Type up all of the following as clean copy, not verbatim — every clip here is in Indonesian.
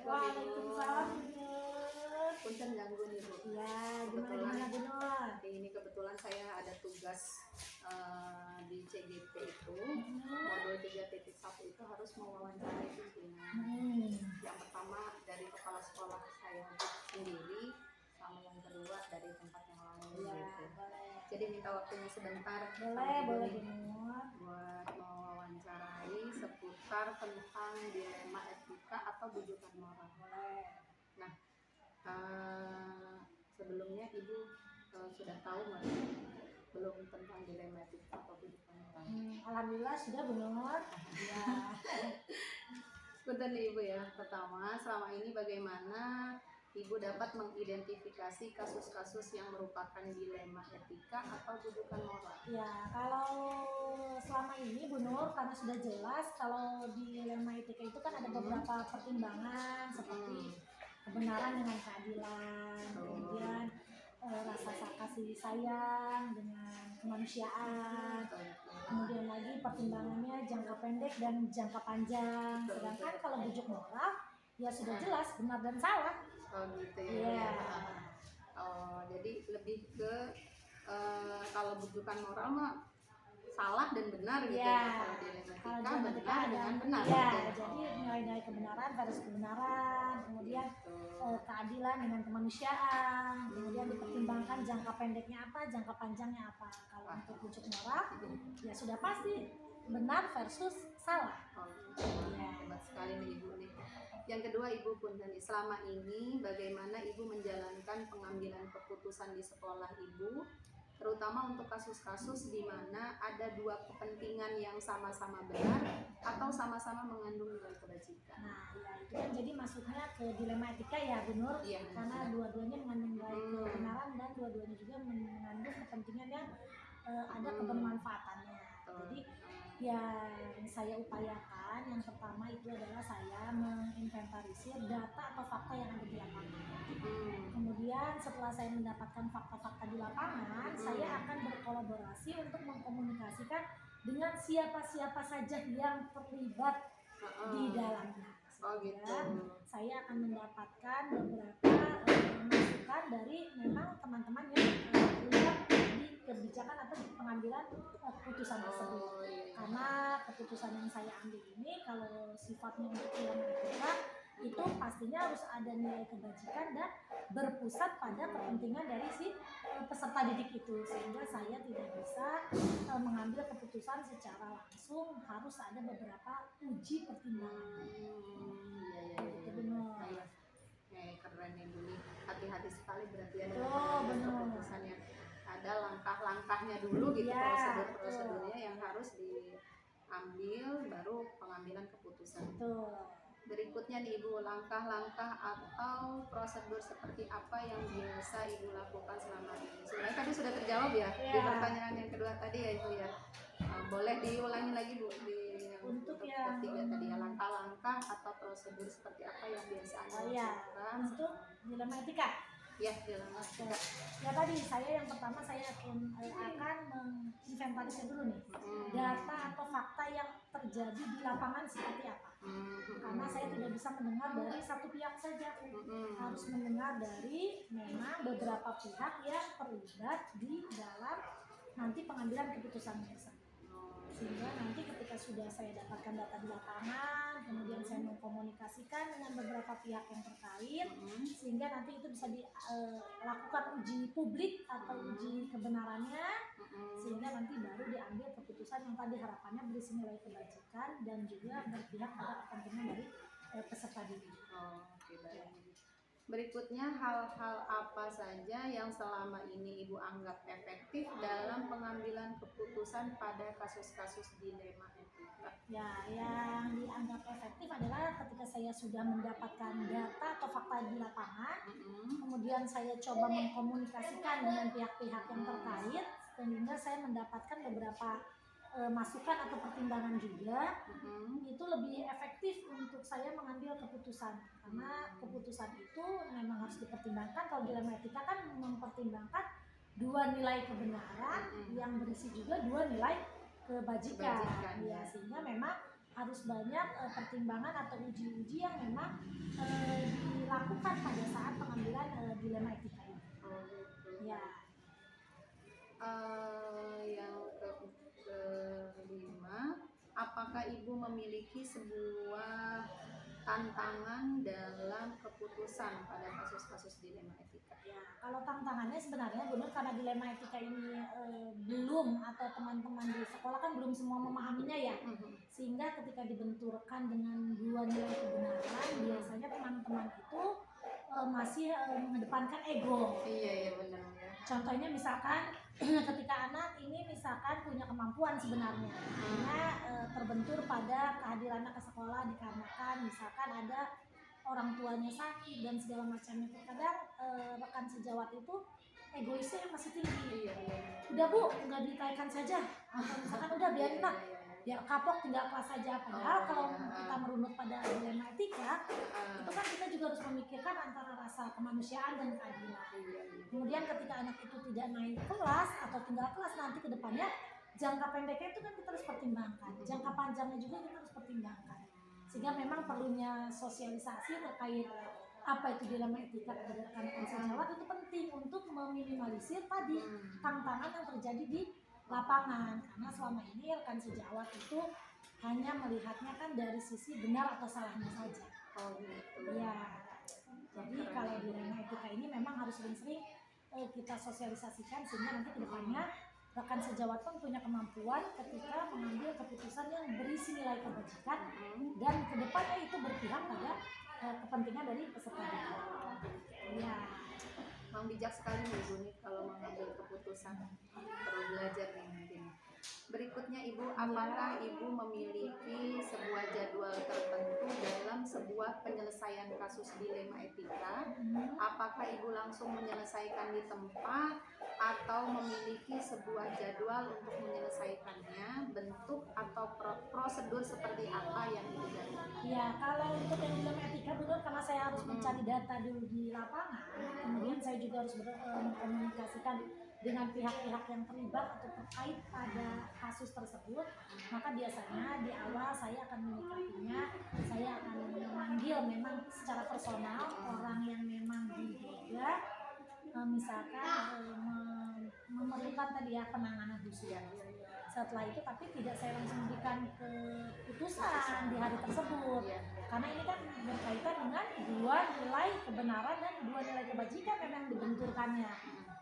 Waalaikumsalam, Bu. Punten ganggu nih Bu. Ya, gimana Bu Nur? Ini kebetulan saya ada tugas di CGT itu, modul 3.1 itu harus mewawancarai pimpinan. Yang pertama dari kepala sekolah saya sendiri, sama yang kedua dari tempat yang lain. Ya, gitu. boleh. Jadi minta waktunya sebentar. Boleh Bu Nur. Buat mewawancarai seputar tentang dilema etika atau bujukan moral. Boleh. Nah, sebelumnya Ibu sudah tahu nggak belum tentang dilema etika atau bujukan moral? Alhamdulillah sudah Bu Nur. Ya. Punten Ibu ya. Pertama, selama ini bagaimana Ibu dapat mengidentifikasi kasus-kasus yang merupakan dilema etika atau bujukan moral? Ya, kalau selama ini Bu Nur, karena sudah jelas kalau dilema etika itu kan ada beberapa pertimbangan seperti kebenaran dengan keadilan, kemudian rasa kasih sayang dengan kemanusiaan, kemudian lagi pertimbangannya jangka pendek dan jangka panjang. Sedangkan kalau bujuk moral ya sudah jelas benar dan salah. Oh gitu ya. Yeah. Oh, jadi lebih ke kalau bujukan moral mah salah dan benar gitu ya. Kalau dilema etika benar dengan benar. Ya, jadi nilai-nilai kebenaran versus kebenaran, kemudian keadilan dengan kemanusiaan, kemudian dipertimbangkan jangka pendeknya apa, jangka panjangnya apa. Kalau untuk bujuk moral ya sudah pasti benar versus salah. Oh, hebat sekali nih Ibu nih. Yang kedua Ibu punten, selama ini bagaimana Ibu menjalankan pengambilan keputusan di sekolah Ibu, terutama untuk kasus-kasus di mana ada dua kepentingan yang sama-sama benar atau sama-sama mengandung nilai kebajikan. Nah, ya itu kan jadi masuknya ke dilema etika ya Bu Nur, Iya, karena dua-duanya mengandung nilai kebenaran dan dua-duanya juga mengandung kepentingan yang ada kebermanfaatannya. Jadi yang saya upayakan yang pertama itu adalah saya menginventarisir data atau fakta yang ada di lapangan. Kemudian setelah saya mendapatkan fakta-fakta di lapangan, saya akan berkolaborasi untuk mengkomunikasikan dengan siapa-siapa saja yang terlibat di dalamnya. Saya akan mendapatkan beberapa masukan dari memang teman-teman yang terlibat di kebijakan atau di pengambilan keputusan tersebut. Karena keputusan yang saya ambil ini kalau sifatnya untuk dilema etika itu pastinya harus ada nilai kebajikan dan berpusat pada kepentingan dari si peserta didik itu, sehingga saya tidak bisa mengambil keputusan secara langsung, harus ada beberapa uji pertimbangan. Iya. Benar. Keren nih Bu, hati-hati sekali berarti ya keputusannya. Ada langkah-langkahnya dulu gitu, prosedur-prosedurnya yang harus diambil baru pengambilan keputusan. Berikutnya nih Ibu, langkah-langkah atau prosedur seperti apa yang biasa Ibu lakukan selama ini? Sebenarnya tadi sudah terjawab ya di pertanyaan yang kedua tadi ya Ibu ya. Boleh diulangi lagi Bu untuk yang ketiga tadi ya, langkah-langkah atau prosedur seperti apa yang biasa Anda lakukan untuk dilema etika. Ya, dilema etika. Ya tadi saya yang pertama saya akan menginventarisir dulu nih data atau fakta yang terjadi di lapangan seperti apa. Karena saya tidak bisa mendengar dari satu pihak saja, harus mendengar dari memang beberapa pihak yang terlibat di dalam nanti pengambilan keputusan tersebut. Sehingga nanti ketika sudah saya dapatkan data di lapangan, kemudian saya mengkomunikasikan dengan beberapa pihak yang terkait, sehingga nanti itu bisa dilakukan uji publik atau uji kebenarannya, sehingga nanti baru diambil keputusan yang tadi harapannya berisi nilai kebajikan dan juga berpihak pada kepentingan dari peserta didik. Oke, baik. Berikutnya, hal-hal apa saja yang selama ini Ibu anggap efektif dalam pengambilan keputusan pada kasus-kasus dilema etika? Ya, yang dianggap efektif adalah ketika saya sudah mendapatkan data atau fakta di lapangan, kemudian saya coba mengkomunikasikan dengan pihak-pihak yang terkait, sehingga saya mendapatkan beberapa masukan atau pertimbangan juga, itu lebih efektif untuk saya mengambil keputusan, karena keputusan itu memang harus dipertimbangkan. Kalau dilema etika kan mempertimbangkan dua nilai kebenaran yang berisi juga dua nilai kebajikan. Ya, sehingga memang harus banyak pertimbangan atau uji-uji yang memang dilakukan pada saat pengambilan dilema etika ini. Ya. Yang kelima, apakah Ibu memiliki sebuah tantangan dalam keputusan pada kasus-kasus dilema etika? Ya, kalau tantangannya sebenarnya benar, karena dilema etika ini belum, atau teman-teman di sekolah kan belum semua memahaminya ya, sehingga ketika dibenturkan dengan dua nilai kebenaran, biasanya teman-teman itu masih mengedepankan ego. Iya benar ya. Contohnya misalkan ketika anak ini misalkan punya kemampuan sebenarnya, karena terbentur pada kehadirannya ke sekolah dikarenakan misalkan ada orang tuanya sakit dan segala macamnya. Terkadang rekan sejawat itu egoisnya masih tinggi. Udah Bu, nggak ditaikkan saja, atau misalkan udah biarin lah, biar kapok tinggal kelas saja. Padahal kalau kita merunut pada dilema etika, itu kan kita juga harus memikirkan antara rasa kemanusiaan dan keadilan. Kemudian ketika anak itu tidak naik kelas atau tinggal kelas, nanti ke depannya jangka pendeknya itu kan kita harus pertimbangkan, jangka panjangnya juga kita harus pertimbangkan. Sehingga memang perlunya sosialisasi terkait apa itu dilema etika kepada rekan-rekan sejawat itu penting untuk meminimalisir tadi tantangan yang terjadi di lapangan, karena selama ini rekan sejawat itu hanya melihatnya kan dari sisi benar atau salahnya saja. Ya, jadi kalau dilema etika ini memang harus sering-sering kita sosialisasikan, sehingga nanti kedepannya rekan sejawat pun punya kemampuan ketika mengambil keputusan yang berisi nilai kebajikan dan kedepannya itu berpihak pada kepentingan dari peserta didik. Ya. Memang bijak sekali nih Ibu nih kalau mengambil keputusan, perlu belajar nih mungkin. Berikutnya Ibu, apakah Ibu memiliki sebuah jadwal tertentu dalam sebuah penyelesaian kasus dilema etika? Apakah Ibu langsung menyelesaikan di tempat atau memiliki sebuah jadwal untuk menyelesaikannya? Bentuk atau prosedur seperti apa yang Ibu jalankan? Ya, kalau untuk yang dilema etika betul, karena saya harus mencari data dulu di lapangan, kemudian saya juga harus mengkomunikasikan dengan pihak-pihak yang terlibat atau terkait pada kasus tersebut, maka biasanya di awal saya akan menyikapinya, saya akan memanggil memang secara personal orang yang memang diduga misalkan memerlukan tadi ya penanganan khusus. Setelah itu tapi tidak saya langsung berikan keputusan di hari tersebut, karena ini kan berkaitan dengan dua nilai kebenaran dan dua nilai kebajikan memang dibenturkannya.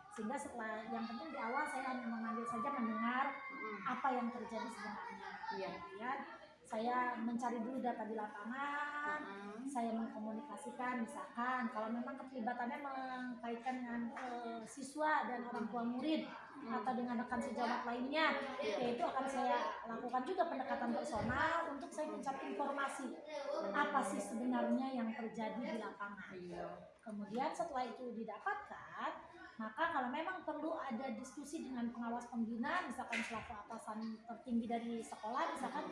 Sehingga setelah, yang penting di awal saya hanya memanggil saja, mendengar apa yang terjadi sebenarnya. Kemudian saya mencari dulu data di lapangan, saya mengkomunikasikan, misalkan kalau memang keterlibatannya mengkaitkan dengan siswa dan orang tua murid atau dengan rekan sejawat lainnya, yaitu akan saya lakukan juga pendekatan personal untuk saya mencari informasi apa sih sebenarnya yang terjadi di lapangan. Kemudian setelah itu didapatkan, maka kalau memang perlu ada diskusi dengan pengawas pembina, misalkan selaku atasan tertinggi dari sekolah, misalkan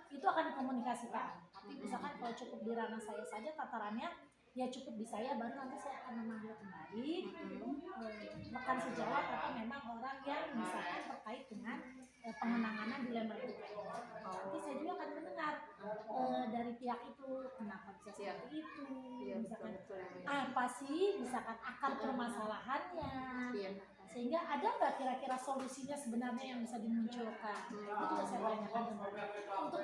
itu akan dikomunikasikan. Tapi misalkan kalau cukup di ranah saya saja tatarannya, ya cukup di saya, baru nanti saya akan memanggil kembali rekan sejawat atau memang orang yang misalkan terkait dengan pengenanganan dilema etika. Nanti saya juga akan mendengar dari pihak itu kenapa bisa seperti itu, misalkan apa sih misalkan akar permasalahannya, sehingga ada nggak kira-kira solusinya sebenarnya yang bisa dimunculkan. Itu juga saya tanyakan. Untuk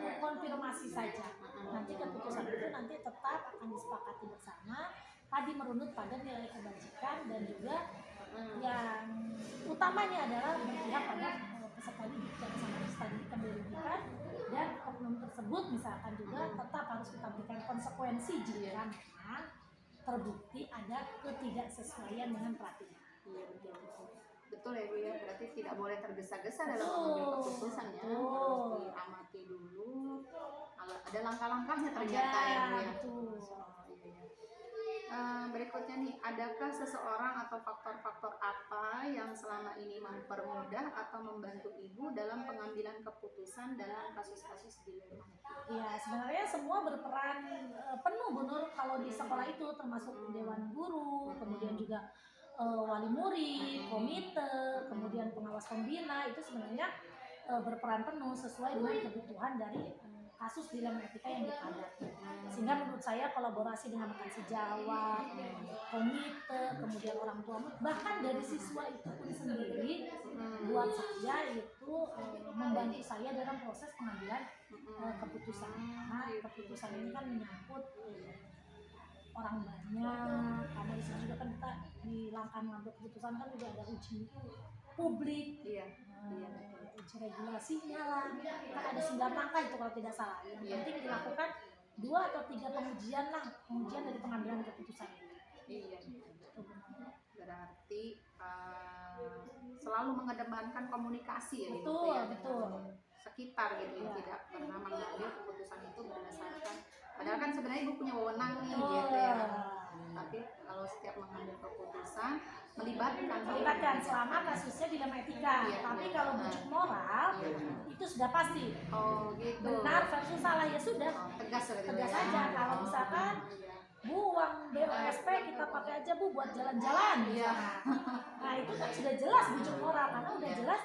nanti tetap akan disepakati bersama, tadi merunut pada nilai kebajikan dan juga yang utamanya adalah berpihak pada peserta didik, jangan sampai peserta didik dirugikan, dan oknum tersebut misalkan juga tetap harus kita berikan konsekuensi jika memang terbukti ada ketidaksesuaian dengan pelatihan. Iya, betul ya Bu ya, berarti tidak boleh tergesa-gesa dalam mengambil keputusan ya, harus diamati dulu, ada langkah-langkahnya ternyata ya Bu ya. Berikutnya nih, adakah seseorang atau faktor-faktor apa yang selama ini mempermudah atau membantu Ibu dalam pengambilan keputusan dalam kasus-kasus dilema? Ya, sebenarnya semua berperan penuh Bu Nur kalau di sekolah itu, termasuk dewan guru, kemudian juga wali murid, komite, kemudian pengawas pembina, itu sebenarnya berperan penuh sesuai dengan kebutuhan dari kasus dilema etika yang dihadapi. Sehingga menurut saya kolaborasi dengan rekan sejawat, komite, kemudian orang tua, bahkan dari siswa itu pun sendiri, buat saya itu membantu saya dalam proses pengambilan keputusan. Nah, keputusan ini kan menyangkut orang banyak, karena di sini juga kan kita di langkah mengambil keputusan kan juga ada uji publik, uji regulasinya lah, kan ada 9 langkah itu kalau tidak salah. Yang penting dilakukan 2 atau 3 pengujian lah, pengujian dari pengambilan keputusan itu. Iya, berarti selalu mengedepankan komunikasi ya. Betul. Sekitar gitu ya, tidak pernah mengambil keputusan itu berdasarkan, padahal kan sebenarnya Ibu punya wewenang nih gitu ya, tapi kalau setiap mengambil keputusan melibatkan selama kasusnya dilema etika. Tapi kalau bujuk moral itu sudah pasti. Oh gitu. Benar versus salah ya sudah. Tegas aja. Kalau misalkan Bu, uang BOSP kita pakai aja Bu buat jalan-jalan. Nah itu kan sudah jelas bujuk moral, karena udah jelas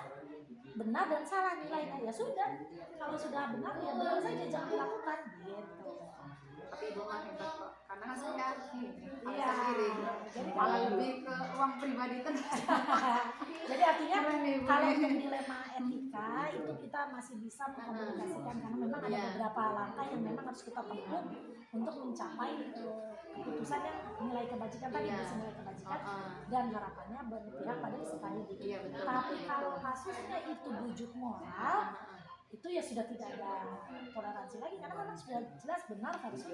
benar dan salah nilainya, ya sudah. Kalau sudah benar ya benar saja, jangan dilakukan gitu. Tapi Ibu mah hebat kok, karena saya sendiri, jadi malah lebih ke uang pribadi Jadi artinya kalau untuk dilema etika itu kita masih bisa mengkomunikasikan, karena memang ada beberapa langkah yang memang harus kita tempuh untuk mencapai keputusan yang nilai kebajikan tadi, nilai kebajikan dan harapannya berpihak pada peserta didik. Tapi kalau kasusnya itu bujuk moral, itu ya sudah tidak ada toleransi lagi, karena memang sudah jelas benar versus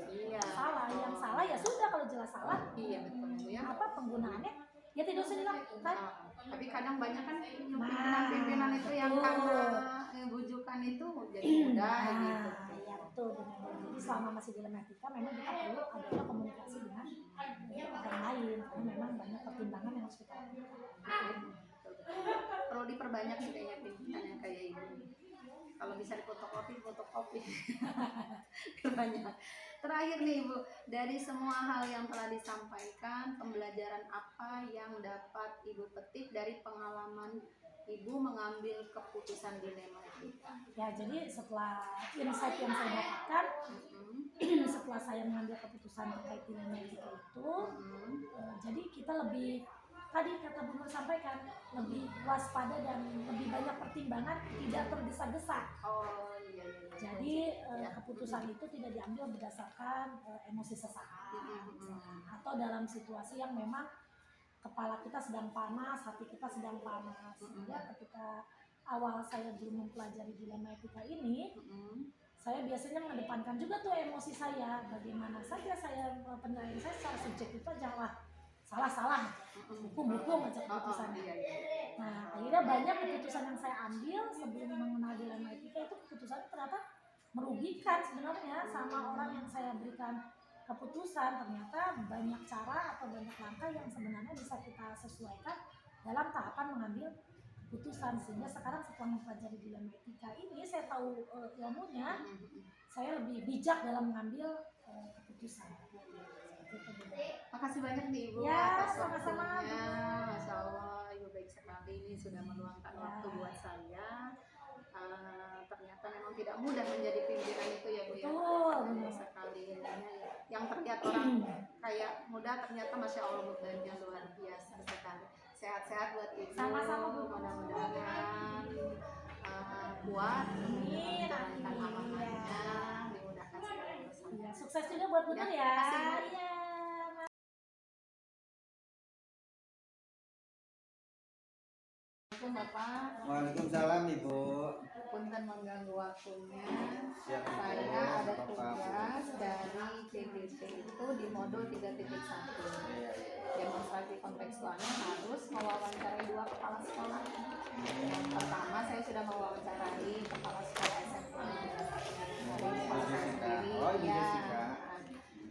salah. Yang salah ya sudah, kalau jelas salah apa penggunaannya ya tidak usah dilakukan. Tapi kadang banyak kan pimpinan itu yang karena bujukan itu jadi mudah gitu. Ya betul, benar. Jadi selama masih dilema etika memang kita perlu ada komunikasi dengan orang lain, karena memang banyak pertimbangan yang harus kita lakukan. Perlu diperbanyak sih kayaknya pimpinan yang kayak ini. Kalau bisa fotokopi banyak. Terakhir nih Ibu, dari semua hal yang telah disampaikan, pembelajaran apa yang dapat Ibu petik dari pengalaman Ibu mengambil keputusan dilema etika? Ya, jadi setelah insight yang saya dapatkan, setelah saya mengambil keputusan terkait dilema etika itu, jadi kita lebih, tadi kata Bu Nur sampaikan, lebih waspada dan lebih banyak pertimbangan, tidak tergesa-gesa. Jadi keputusan itu tidak diambil berdasarkan emosi sesaat, atau dalam situasi yang memang kepala kita sedang panas, hati kita sedang panas. Ya, ketika awal saya belum mempelajari dilema etika ini, saya biasanya mengedepankan juga tuh emosi saya. Bagaimana saja saya penilaian saya secara subjektif aja, salah hukum aja keputusannya. Nah, akhirnya banyak keputusan yang saya ambil sebelum mengenal dilema etika itu keputusan ternyata merugikan sebenarnya sama orang yang saya berikan keputusan. Ternyata banyak cara atau banyak langkah yang sebenarnya bisa kita sesuaikan dalam tahapan mengambil keputusan, sehingga sekarang setelah mempelajari dilema etika ini saya tahu ilmunya, saya lebih bijak dalam mengambil keputusan. Makasih banyak nih Ibu atas waktunya. Masya Allah, Ibu baik sekali, ini sudah meluangkan waktu buat saya. Ternyata memang tidak mudah menjadi pimpinan itu ya Bu ya. Betul sekali. Yang terlihat orang kayak mudah, ternyata Masya Allah bebannya luar biasa sekali. Sehat-sehat buat Ibu. Sama-sama Bu. Mudah-mudahan kuat menjalankan amanahnya, dimudahkan segala urusannya. Sukses juga buat Bunur ya. Makasih, Bu. Iya. Assalamualaikum Bapak. Waalaikumsalam Ibu. Punten mengganggu waktunya. Siap, Bu. Saya ada Bapak, Bu. tugas dari CBC itu di modul 3.1. Iya, iya. Demonstrasi kontekstualnya harus mewawancarai 2 kepala sekolah. Yang pertama saya sudah mewawancarai kepala sekolah SMA dari sekolah saya sendiri. Oh, Ibu Ya. Jessica.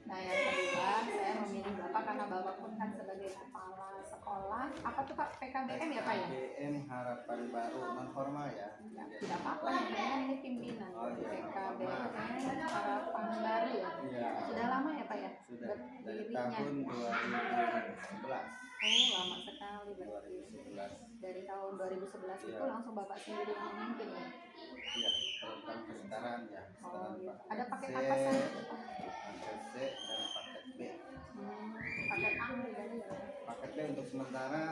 Nah yang kedua saya memilih Bapak karena Bapak pun kan sebagai kepala sekolah apa tuh Pak, PKBM ya Pak ya? PKBM Harapan Baru non formal ya. Ya, tidak apa-apa, yang penting kan ini pimpinan. Oh, iya. PKBM Harapan Baru ya. Iya. Sudah lama ya Pak ya? Sudah dari Berdirinya. tahun 2011. Oh lama sekali berarti. 2011. Dari tahun 2011 itu Iya. langsung Bapak sendiri yang memimpin ya? Iya, tentang kesetaraan ya. Oh Kesetaraan iya. paket Ada paket C, apa saja? paket C dan paket B. Paket A juga ada ya? Paket B untuk sementara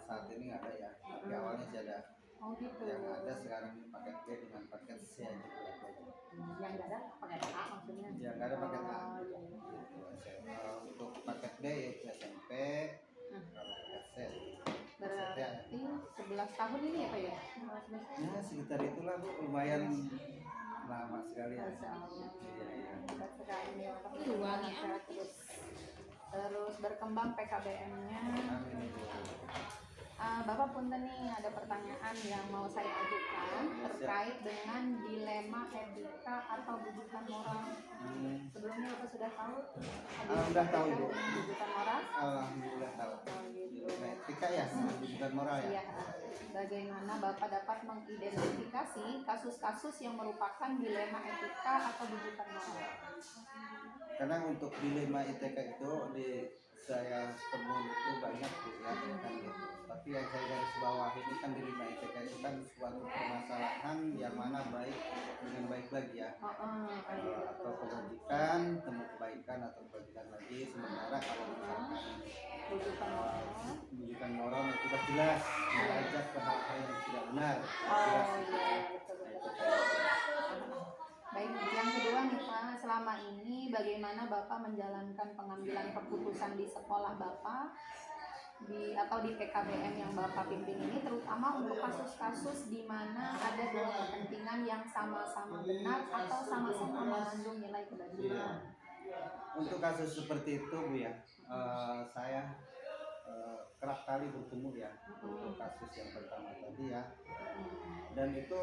saat ini nggak ada ya. Tapi awalnya sih ada. Oh gitu. Yang ada sekarang ini paket B dengan paket C aja. Yang nggak ada paket A maksudnya? Ya nggak ada paket A. Oh, iya. Untuk paket B yaitu SMP, kalau paket C Berarti 11 tahun ini ya Pak ya? ya sekitar itulah Bu, lumayan lama sekali ya. Masya Allah. Iya, iya. Hebat sekali ya Bapak. Terus berkembang PKBM-nya. Amin Ibu. Bapak punten nih ada pertanyaan yang mau saya ajukan terkait dengan dilema etika atau bujukan moral. Sebelumnya Bapak sudah tahu? Sudah tahu, Ibu. Bujukan moral? Alhamdulillah tahu. Oh, gitu. Etika ya, bukan moral ya. Iya. Bagaimana Bapak dapat mengidentifikasi kasus-kasus yang merupakan dilema etika atau bujukan moral? Karena untuk dilema ITK itu di saya temui itu banyak Bu ya, kan gitu. Tapi yang saya garis bawah ini kan dilema ITK itu kan suatu permasalahan yang mana baik dengan baik lagi ya. Atau kebajikan, temu kebaikan atau kebajikan lagi. Sementara kalau misalkan Bujukan moral. bujukan moral yang sudah jelas mengajak ke hal-hal yang tidak benar. Oh Jelas. iya, betul. Baik, yang kedua nih Pak, selama ini bagaimana Bapak menjalankan pengambilan keputusan di sekolah Bapak atau di PKBM yang Bapak pimpin ini, terutama untuk kasus-kasus di mana ada dua kepentingan yang sama-sama benar atau sama-sama mengandung nilai kebajikan. Untuk kasus seperti itu Bu ya, saya kerap kali bertemu ya untuk kasus yang pertama tadi ya, dan itu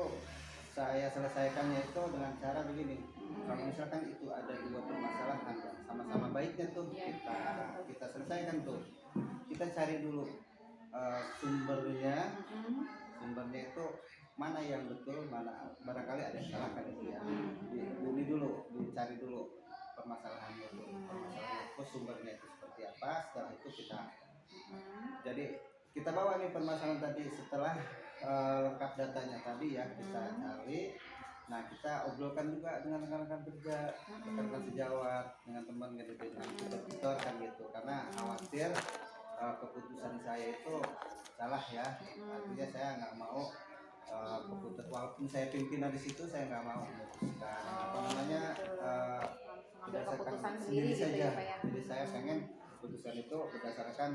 saya selesaikannya itu dengan cara begini. Kalau misalkan itu ada dua permasalahan yang sama-sama baiknya tuh kita selesaikan tuh. Kita cari dulu sumbernya itu mana yang betul, mana barangkali ada yang salah kan itu ya. Dicari dulu permasalahannya itu. Permasalahan itu sumbernya itu seperti apa. Setelah itu jadi kita bawa nih permasalahan tadi setelah lengkap datanya tadi ya kita cari. Nah kita obrolkan juga dengan rekan-rekan kerja, rekan-rekan sejawat, dengan teman gitu, dengan tutor kan gitu, karena khawatir keputusan saya itu salah ya. Artinya saya nggak mau keputusan, walaupun saya pimpinan di situ saya nggak mau memutuskan apa namanya berdasarkan sendiri saja. Jadi saya pengen keputusan itu berdasarkan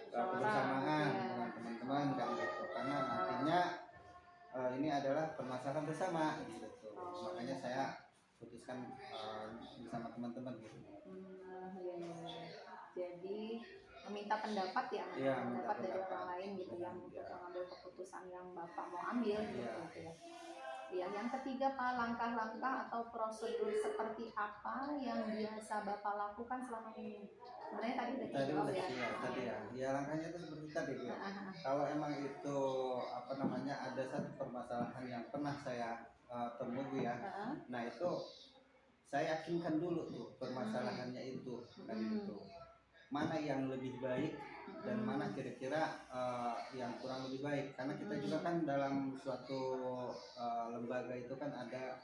kebersamaan dengan teman-teman kan gitu, karena nantinya ini adalah permasalahan bersama gitu. Makanya saya putuskan bersama teman-teman gitu. Jadi meminta pendapat ya, pendapat dari orang lain gitu yang untuk mengambil keputusan yang Bapak mau ambil gitu ya. Ya, yang ketiga Pak, langkah-langkah atau prosedur seperti apa yang biasa Bapak lakukan selama ini? Sebenarnya tadi udah dijawab ya. Tadi ya. Ya langkahnya itu seperti tadi ya. Kalau emang itu apa namanya ada satu permasalahan yang pernah saya temui ya. Nah itu saya yakinkan dulu tuh permasalahannya itu kan gitu. Mana yang lebih baik dan mana kira-kira yang kurang lebih baik, karena kita juga kan dalam suatu lembaga itu kan ada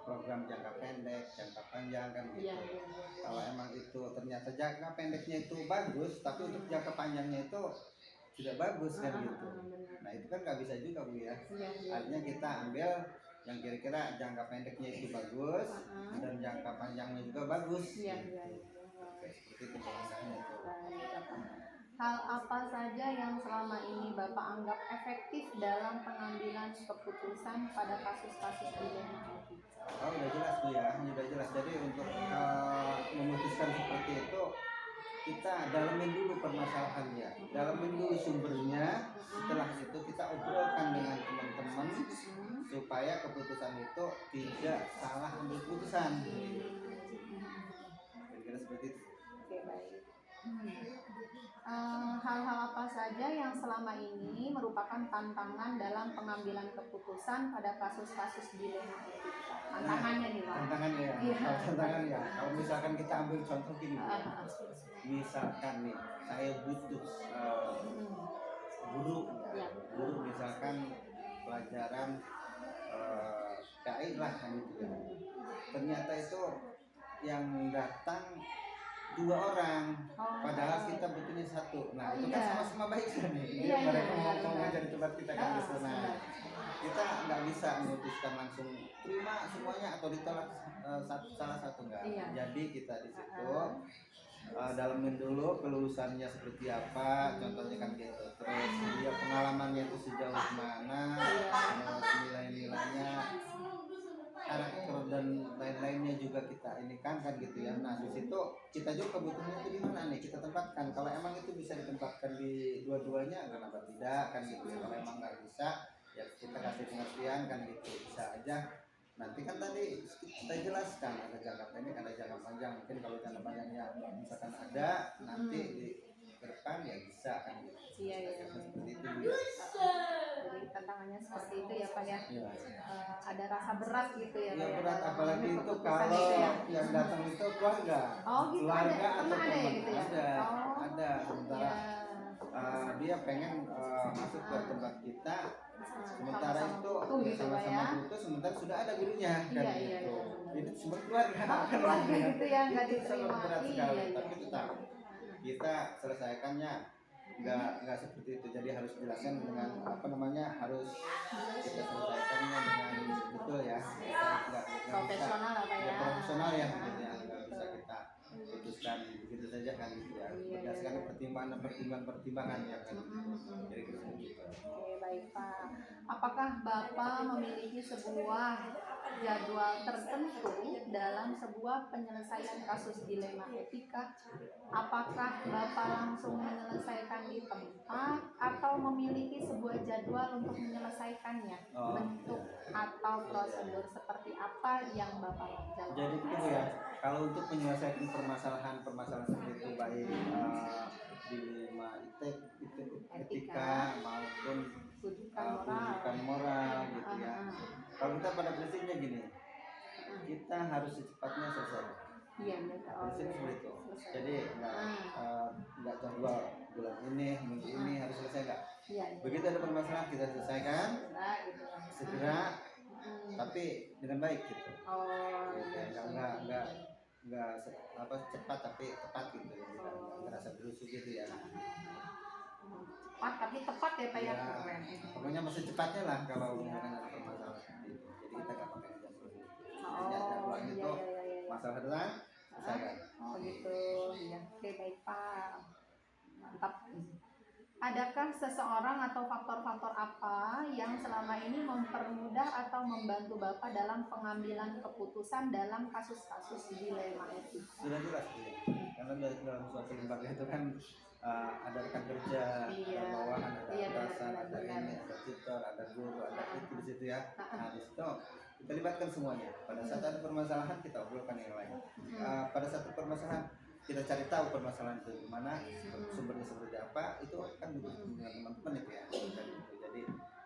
program jangka pendek, jangka panjang kan gitu. Kalau emang itu ternyata jangka pendeknya itu bagus, tapi untuk jangka panjangnya itu tidak bagus kan gitu. Nah itu kan nggak bisa juga Bu ya. Artinya kita ambil yang kira-kira jangka pendeknya itu bagus dan jangka panjangnya juga bagus. Iya. Oke, seperti itu langkahnya itu. Hal apa saja yang selama ini Bapak anggap efektif dalam pengambilan keputusan pada kasus-kasus dilema etika? Oh, udah jelas Bu ya, udah jelas. Jadi untuk memutuskan seperti itu kita dalamin dulu permasalahannya, dalamin dulu sumbernya. Setelah itu kita obrolkan dengan teman-teman supaya keputusan itu tidak salah ambil keputusan. Kira-kira seperti itu. Oke, baik. Hal-hal apa saja yang selama ini merupakan tantangan dalam pengambilan keputusan pada kasus-kasus dilema etika? Tantangannya nih Pak. Tantangannya ya. Iya. Tantangannya ya. Kalau misalkan kita ambil contoh gini, misalkan nih saya butuh guru, Ya. guru misalkan pelajaran KI lah kan gitu ya. Ternyata itu yang datang 2 orang, padahal kita butuhnya 1. Nah, itu kan sama-sama baik kan nih. Iya, Mereka iya, mau iya. ngajar di tempat kita kan di sana. Kita nggak bisa memutuskan langsung terima semuanya atau ditolak salah satu nggak. Iya. Jadi kita di situ dalamin dulu kelulusannya seperti apa, contohnya kan gitu. Terus dia pengalamannya itu sejauh mana, terus nilai-nilainya, karakter dan lain-lainnya juga kita ini kan gitu ya. Nah di situ kita juga kebutuhannya itu di mana nih kita tempatkan. Kalau emang itu bisa ditempatkan di dua-duanya, kenapa tidak kan gitu ya. Kalau emang nggak bisa, ya kita kasih pengertian kan gitu, bisa aja. Nanti kan tadi kita jelaskan ada jangka pendek, ada jangka panjang. Mungkin kalau jangka panjangnya misalkan ada, nanti di depan ya bisa kan gitu. Iya. Seperti itu juga. Jadi tantangannya seperti itu ya Pak ya. Ya. Ada rasa berat gitu ya Pak Ya ya, berat, dalam apalagi mengambil itu keputusan kalau itu ya. yang datang itu keluarga. Oh gitu, Keluarga ada, atau pernah ada ya teman. gitu ya? Ada. Sementara Iya. dia pengen masuk ke tempat kita, sementara Sama-sama itu butuh gitu Pak ya. sama-sama butuh, sementara sudah ada gurunya kan Iya, gitu. iya. Itu semua keluarga. Keluarga gitu ya, nggak Itu sangat diterima. berat Iya, sekali, iya. tapi tetap kita selesaikannya nggak seperti itu. Jadi harus jelaskan dengan apa namanya, harus kita selesaikannya dengan betul ya. Kita nggak bisa Profesional apa ya? profesional ya gitu ya, nggak bisa kita putuskan begitu saja kan gitu ya. Iya, Berdasarkan iya. pertimbangan ya kan. Jadi kita gitu. Oke, baik Pak. Apakah Bapak memiliki sebuah jadwal tertentu dalam sebuah penyelesaian kasus dilema etika? Apakah Bapak langsung menyelesaikan di tempat atau memiliki sebuah jadwal untuk menyelesaikannya? Oh. Bentuk atau prosedur seperti apa yang Bapak jalankan? Jadi itu ya, kalau untuk menyelesaikan permasalahan seperti itu baik dilema etika maupun pendidikan moral gitu ya. Kalau kita pada prinsipnya gini, kita harus secepatnya selesai. Iya, betul. Prinsip seperti itu. Jadi nggak jadwal bulan ini, minggu ini harus selesai nggak. Iya. Begitu ada permasalahan kita selesaikan Nah, gitu. segera, tapi dengan baik gitu. Oh, Nggak cepat tapi tepat gitu ya, nggak ngerasa berusuh gitu ya. Cepat tapi tepat ya Pak ya. Ya, Keren. pokoknya masih cepatnya lah kalau misalkan ada permasalahan seperti itu. Jadi kita nggak pakai jadwal. Jadwal iya, itu iya. masalah datang selesaikan. Oh gitu. Iya. Oke, baik Pak. Mantap. Adakah seseorang atau faktor-faktor apa yang selama ini mempermudah atau membantu Bapak dalam pengambilan keputusan dalam kasus-kasus dilema etika? Sudah jelas ya. Karena dalam suatu lembaga itu kan ada rekan kerja, Iya. ada bawahan, ada Iya, atasan, benar, ada benar. ini, ada tutor, ada guru, ada itu di situ ya. Nah di situ kita libatkan semuanya. Pada saat ada permasalahan kita obrolkan yang lain. Pada satu permasalahan kita cari tahu permasalahan itu gimana, sumbernya seperti apa, itu kan butuh dengan teman-teman itu ya. Jadi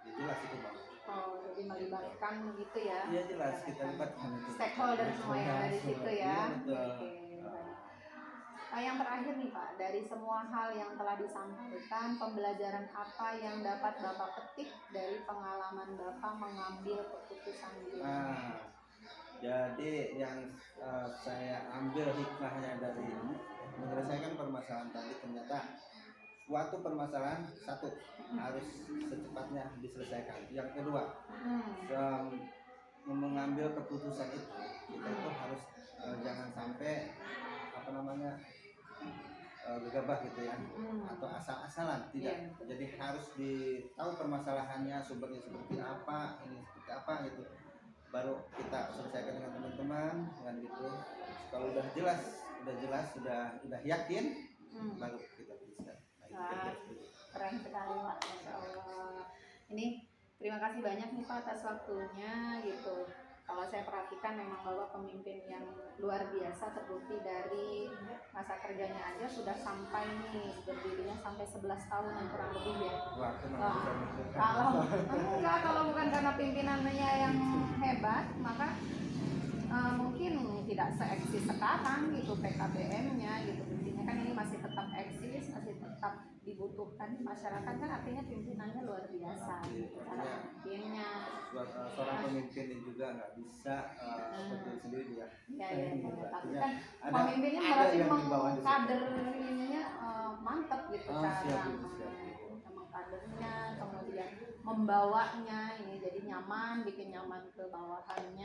jelas itu Bang. Oh, jadi melibatkan gitu ya? Iya jelas, kita libatkan itu. Stakeholder semua yang ada di situ ya. Iya, betul. Oke, baik. Yang terakhir nih Pak, dari semua hal yang telah disampaikan, pembelajaran apa yang dapat Bapak petik dari pengalaman Bapak mengambil keputusan di jadi yang saya ambil hikmahnya dari menyelesaikan permasalahan tadi, ternyata suatu permasalahan satu harus secepatnya diselesaikan. Yang kedua, mengambil keputusan itu kita itu harus jangan sampai apa namanya gegabah gitu ya, atau asal-asalan tidak. Jadi harus tahu permasalahannya, sumbernya seperti apa, ini seperti apa gitu, baru kita selesaikan dengan teman-teman dengan gitu. Kalau udah jelas sudah yakin, baru kita bisa. Keren sekali Pak, Masya Allah. Ini terima kasih banyak nih Pak atas waktunya gitu. Kalau saya perhatikan memang Bapak pemimpin yang luar biasa, terbukti dari masa kerjanya aja sudah sampai nih berdirinya sampai 11 tahun yang kurang lebih ya. Kalau bukan karena pimpinannya yang hebat, maka mungkin tidak se-eksis sekarang gitu PKBM-nya gitu. Intinya kan ini masih tetap eksis, masih tetap dibutuhkan di masyarakat, kan artinya pimpinannya luar biasa gitu. Cara pimpinnya seorang pemimpin ini juga nggak bisa berdiri sendiri dia. Tapi kan pemimpinnya berarti mengkader ininya mantap gitu cara mengkadernya, kemudian membawanya ini jadi nyaman, bikin nyaman ke bawahannya